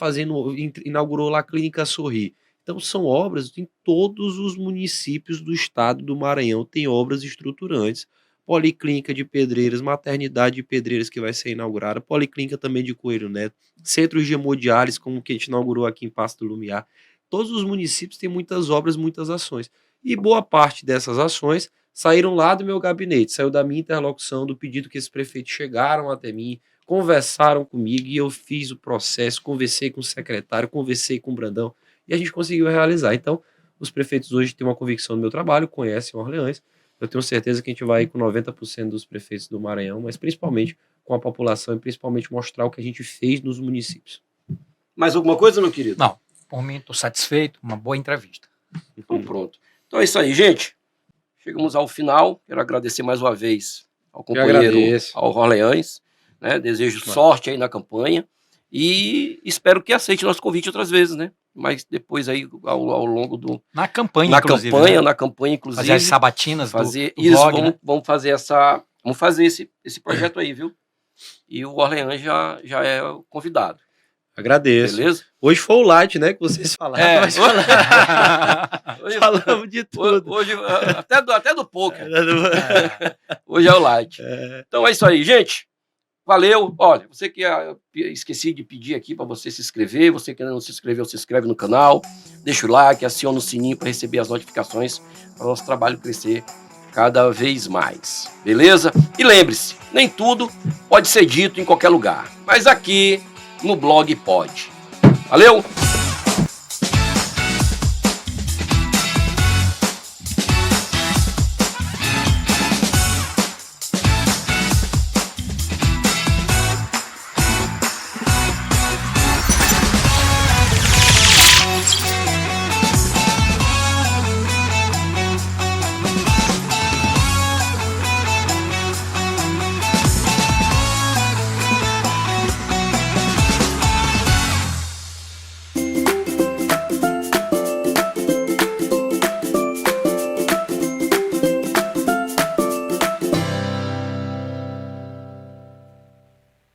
inaugurou lá a Clínica Sorri. Então são obras em todos os municípios do estado do Maranhão, tem obras estruturantes. Policlínica de Pedreiras, maternidade de Pedreiras que vai ser inaugurada, policlínica também de Coelho Neto, centros de hemodiálise, como que a gente inaugurou aqui em Passo do Lumiar. Todos os municípios têm muitas obras, muitas ações. E boa parte dessas ações saíram lá do meu gabinete, saiu da minha interlocução, do pedido que esses prefeitos chegaram até mim, conversaram comigo e eu fiz o processo, conversei com o secretário, conversei com o Brandão e a gente conseguiu realizar. Então, os prefeitos hoje têm uma convicção do meu trabalho, conhecem Orleans. Eu tenho certeza que a gente vai ir com 90% dos prefeitos do Maranhão, mas principalmente com a população e principalmente mostrar o que a gente fez nos municípios. Mais alguma coisa, meu querido? Não, por mim estou satisfeito, uma boa entrevista. Então pronto. Então é isso aí, gente. Chegamos ao final. Quero agradecer mais uma vez ao companheiro, ao Orleans, né? Desejo sorte aí na campanha e espero que aceite nosso convite outras vezes, né? Mas depois aí ao longo do... Na campanha, na inclusive. Campanha, né? Na campanha, inclusive. Fazer as sabatinas fazer do isso, blog, né? vamos fazer esse projeto aí, viu? E o Orleans já é convidado. Agradeço. Beleza? Hoje foi o light, né, que vocês falaram. É. Hoje falamos de tudo. Hoje até do poker. Hoje é o light. Então é isso aí, gente. Valeu. Olha, você que esqueci de pedir aqui para você se inscrever. Você que ainda não se inscreveu, se inscreve no canal. Deixa o like, aciona o sininho para receber as notificações para o nosso trabalho crescer cada vez mais. Beleza? E lembre-se, nem tudo pode ser dito em qualquer lugar. Mas aqui no blog pode. Valeu!